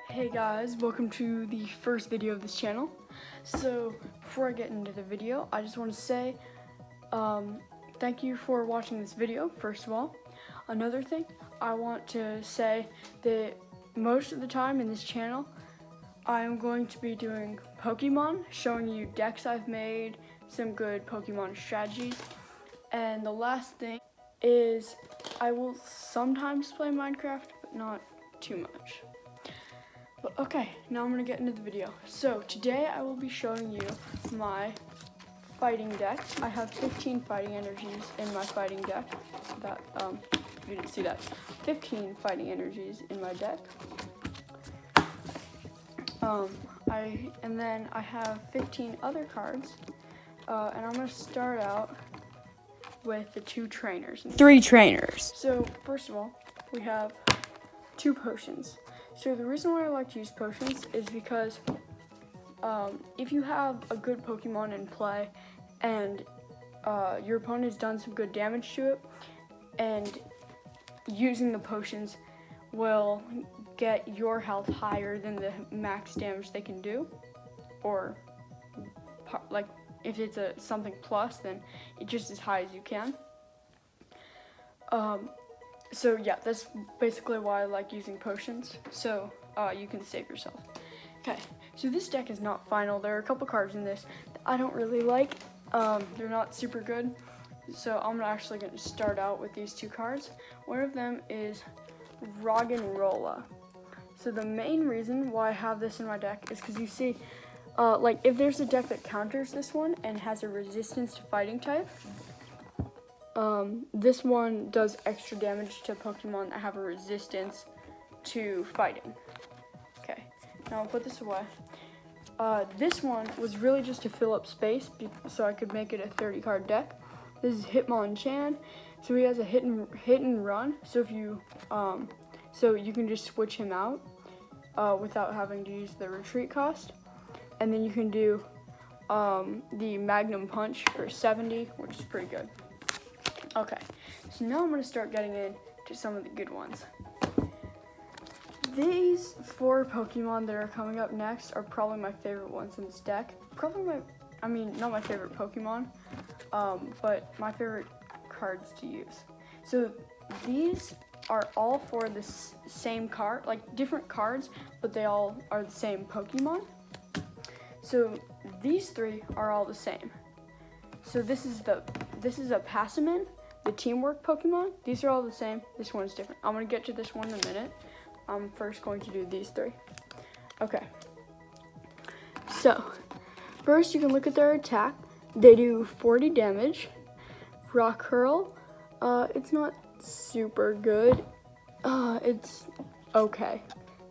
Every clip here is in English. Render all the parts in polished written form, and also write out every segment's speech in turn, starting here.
Hey guys, welcome to the first video of this channel. So before I get into the video, I just want to say thank you for watching this video, first of all. Another thing, I want to say that most of the time in this channel, I'm going to be doing Pokemon, showing you decks I've made, some good Pokemon strategies, and the last thing is I will sometimes play Minecraft, but not too much. But okay, now I'm gonna get into the video. So today I will be showing you my fighting deck. I have 15 fighting energies in my fighting deck. That you didn't see that. 15 fighting energies in my deck. And then I have 15 other cards, and I'm gonna start out with the 2 trainers. 3 trainers. So first of all, we have 2 potions. So the reason why I like to use potions is because if you have a good Pokemon in play and your opponent has done some good damage to it, and using the potions will get your health higher than the max damage they can do, or like if it's a something plus, then it's just as high as you can. So yeah, that's basically why I like using potions, so you can save yourself. Okay, so this deck is not final. There are a couple cards in this that I don't really like. They're not super good, so I'm actually going to start out with these 2 cards. One of them is Roggenrola. So the main reason why I have this in my deck is because you see, like if there's a deck that counters this one and has a resistance to fighting type, this one does extra damage to Pokemon that have a resistance to fighting. Okay, now I'll put this away. This one was really just to fill up space so I could make it a 30 card deck. This is Hitmonchan. So he has a hit and run. So if you so you can just switch him out without having to use the retreat cost. And then you can do the Magnum Punch for 70, which is pretty good. Okay, so now I'm going to start getting into some of the good ones. These 4 Pokemon that are coming up next are probably my favorite ones in this deck. Not my favorite Pokemon, but my favorite cards to use. So these are all for the same card, like different cards, but they all are the same Pokemon. So these 3 are all the same. So this is a Passamin, the teamwork Pokemon. These are all the same. This one is different. I'm gonna get to this one in a minute. I'm first going to do these 3. Okay. So first you can look at their attack. They do 40 damage. Rock Hurl. It's not super good. It's okay,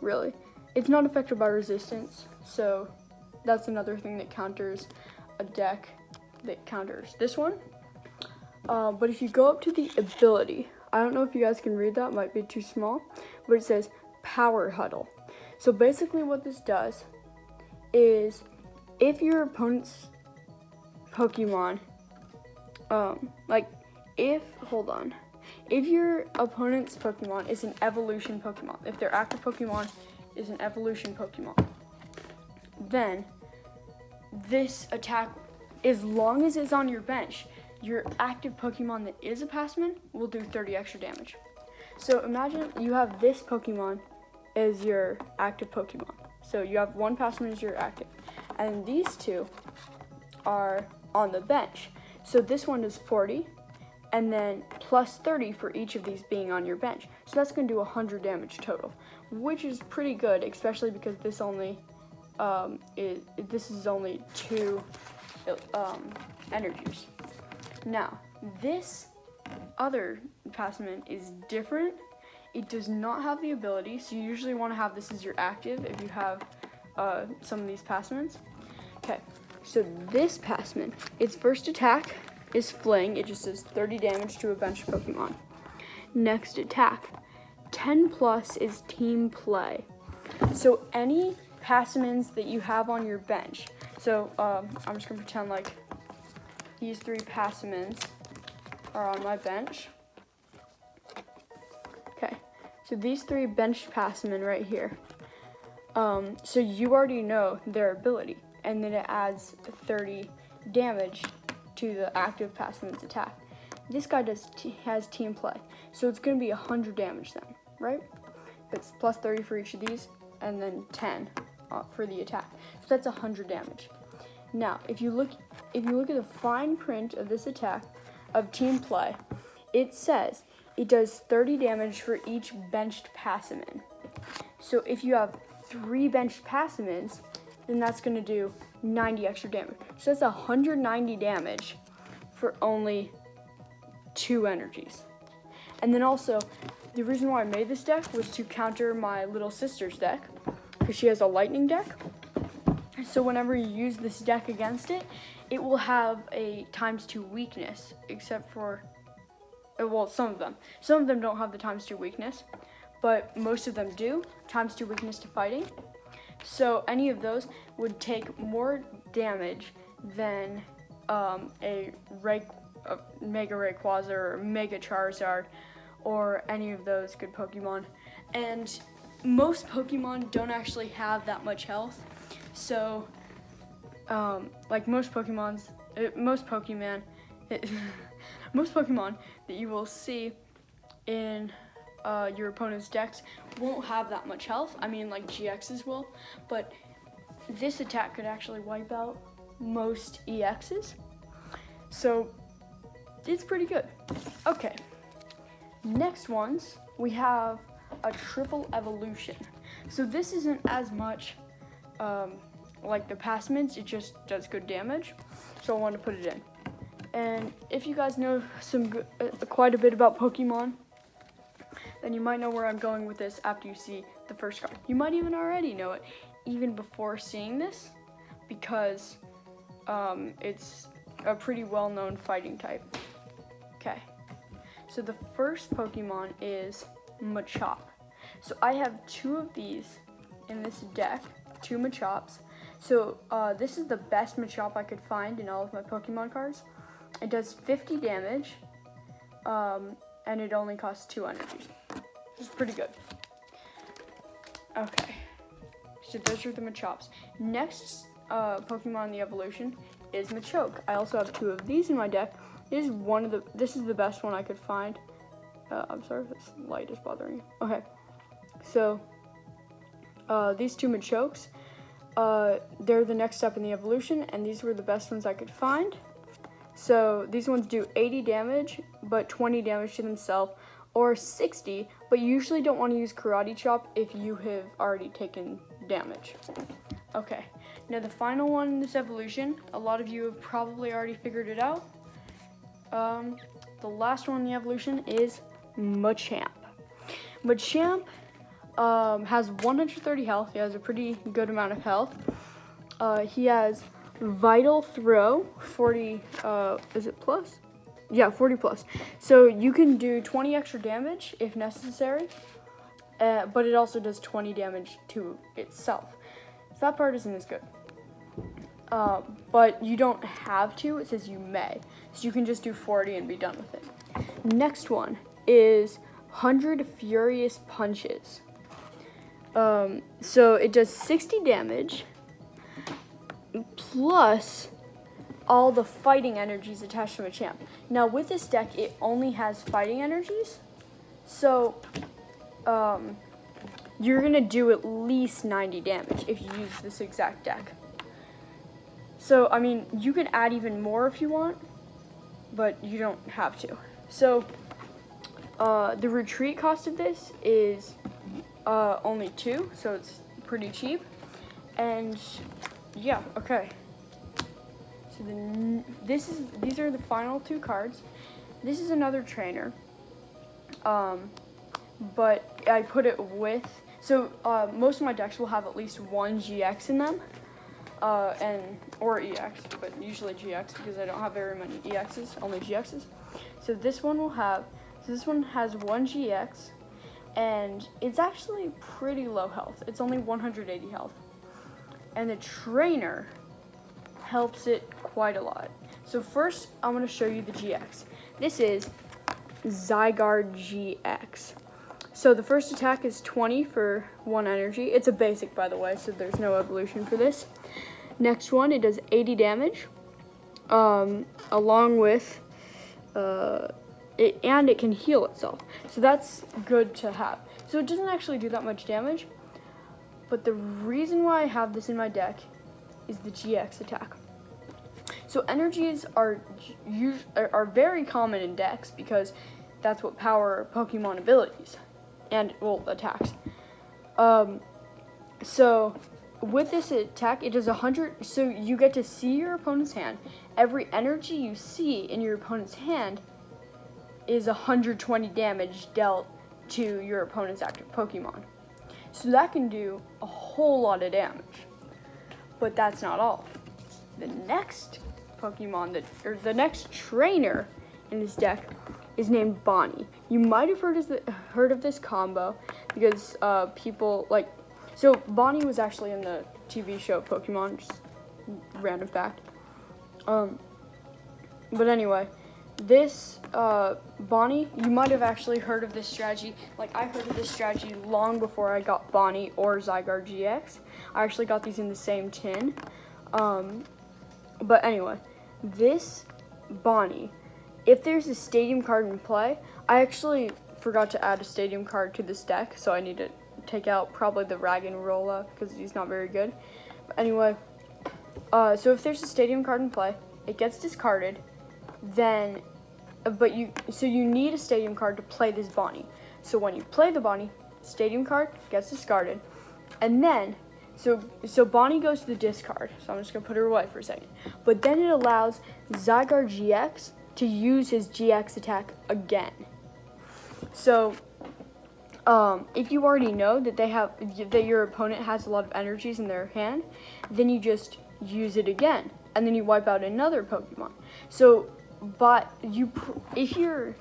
really. It's not affected by resistance, so that's another thing that counters a deck that counters this one. But if you go up to the ability, I don't know if you guys can read that, it might be too small, but it says Power Huddle. So basically what this does is if your opponent's Pokemon, if your opponent's Pokemon is an evolution Pokemon, if their active Pokemon is an evolution Pokemon, then this attack, as long as it's on your bench, your active Pokemon that is a Passman will do 30 extra damage. So imagine you have this Pokemon as your active Pokemon. So you have one Passman as your active, and these 2 are on the bench. So this one is 40, and then plus 30 for each of these being on your bench. So that's going to do 100 damage total, which is pretty good, especially because this only this is only 2 energies. Now, this other Passman is different. It does not have the ability, so you usually want to have this as your active if you have some of these Passmans. Okay, so this Passman, its first attack is Fling. It just does 30 damage to a bench Pokemon. Next attack, 10 plus is Team Play. So any Passamans that you have on your bench, so I'm just gonna pretend like these 3 Passamans are on my bench. Okay, So these 3 benched Passman right here. So you already know their ability, and then it adds 30 damage to the active Passman's attack. This guy has team play, so it's going to be 100 damage then, right? It's plus 30 for each of these, and then 10 for the attack. So that's 100 damage. Now, if you look at the fine print of this attack of team play, it says it does 30 damage for each benched Passman. So if you have 3 benched Passamans, then that's going to do 90 extra damage. So that's 190 damage for only 2 energies. And then also, the reason why I made this deck was to counter my little sister's deck, because she has a lightning deck. So whenever you use this deck against it, it will have a ×2 weakness, except for, well, some of them. Some of them don't have the ×2 weakness, but most of them do, ×2 weakness to fighting. So any of those would take more damage than a Mega Rayquaza or Mega Charizard or any of those good Pokemon. And most Pokemon don't actually have that much health. So, like most Pokemon that you will see in your opponent's decks won't have that much health. I mean, like GXs will, but this attack could actually wipe out most EXs. So, it's pretty good. Okay, next ones, we have a triple evolution. So this isn't as much like the Passmans, it just does good damage. So I want to put it in. And if you guys know quite a bit about Pokemon, then you might know where I'm going with this after you see the first card. You might even already know it, even before seeing this, because it's a pretty well-known fighting type. Okay, so the first Pokemon is Machop. So I have 2 of these in this deck, 2 Machops. So this is the best Machop I could find in all of my Pokemon cards. It does 50 damage, and it only costs 2 energies. Which is pretty good. Okay, so those are the Machops. Next Pokemon in the evolution is Machoke. I also have 2 of these in my deck. This is the best one I could find. I'm sorry if this light is bothering you. Okay, so these 2 Machokes, they're the next step in the evolution, and these were the best ones I could find. So these ones do 80 damage, but 20 damage to themselves, or 60, but you usually don't want to use Karate Chop if you have already taken damage. Okay, now the final one in this evolution, a lot of you have probably already figured it out. The last one in the evolution is Machamp. Machamp has 130 health. He has a pretty good amount of health. He has Vital Throw, 40, is it plus? Yeah, 40 plus. So you can do 20 extra damage if necessary, but it also does 20 damage to itself. So that part isn't as good. But you don't have to, it says you may. So you can just do 40 and be done with it. Next one is 100 Furious Punches. So it does 60 damage, plus all the fighting energies attached to Machamp. Now with this deck, it only has fighting energies. So, you're gonna do at least 90 damage if you use this exact deck. So, I mean, you can add even more if you want, but you don't have to. So, the retreat cost of this is only 2, so it's pretty cheap. And yeah, okay. So these are the final 2 cards. This is another trainer, but I put it with. So most of my decks will have at least 1 GX in them. Or EX, but usually GX because I don't have very many EXs, only GXs. So this one has 1 GX, and it's actually pretty low health. It's only 180 health. And the trainer helps it quite a lot. So first, I'm going to show you the GX. This is Zygarde GX. So the first attack is 20 for 1 energy. It's a basic, by the way, so there's no evolution for this. Next one, it does 80 damage, along with, it can heal itself. So that's good to have. So it doesn't actually do that much damage, but the reason why I have this in my deck is the GX attack. So energies are very common in decks because that's what power Pokemon abilities and, well, attacks. So with this attack, it does 100, so you get to see your opponent's hand. Every energy you see in your opponent's hand is 120 damage dealt to your opponent's active Pokemon. So that can do a whole lot of damage. But that's not all. The next Pokemon, the next trainer in this deck is named Bonnie. You might have heard of this combo because people like, so Bonnie was actually in the TV show Pokemon, just random fact. But anyway, this Bonnie, you might have actually heard of this strategy. Like, I heard of this strategy long before I got Bonnie or Zygarde GX. I actually got these in the same tin. But anyway, this Bonnie, if there's a stadium card in play, I actually forgot to add a stadium card to this deck, so I need to take out probably the Raggenrola because he's not very good. But anyway, so if there's a stadium card in play, it gets discarded, then, so you need a stadium card to play this Bonnie. So when you play the Bonnie, stadium card gets discarded, and then, so Bonnie goes to the discard, so I'm just going to put her away for a second. But then it allows Zygarde GX to use his GX attack again. So, if you already know that your opponent has a lot of energies in their hand, then you just use it again, and then you wipe out another Pokemon. So, if you're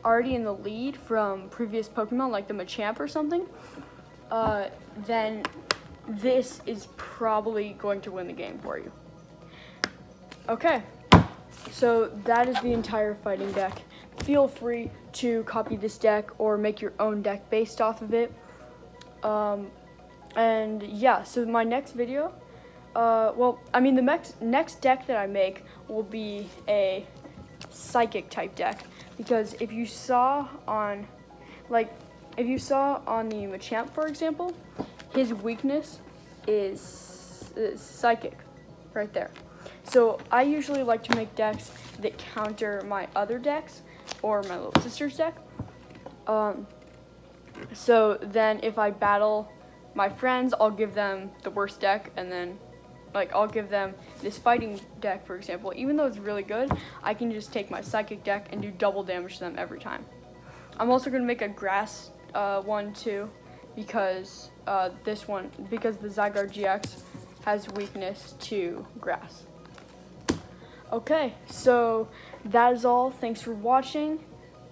already in the lead from previous Pokemon, like the Machamp or something, then this is probably going to win the game for you. Okay, so that is the entire fighting deck. Feel free to copy this deck or make your own deck based off of it. And yeah, so my next video, the next deck that I make will be a psychic type deck, because if you saw on the Machamp, for example, his weakness is psychic, right there. So I usually like to make decks that counter my other decks or my little sister's deck. So then if I battle my friends, I'll give them the worst deck, and then I'll give them this fighting deck, for example. Even though it's really good, I can just take my psychic deck and do double damage to them every time. I'm also going to make a grass one too, because the Zygarde GX has weakness to grass. Okay, so that is all. Thanks for watching.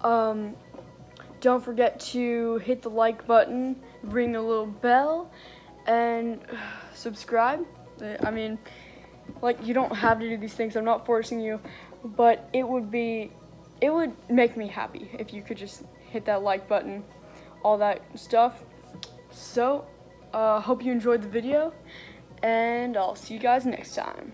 Don't forget to hit the like button, ring the little bell, and subscribe. I mean, you don't have to do these things. I'm not forcing you, but it would make me happy if you could just hit that like button, all that stuff. So, hope you enjoyed the video, and I'll see you guys next time.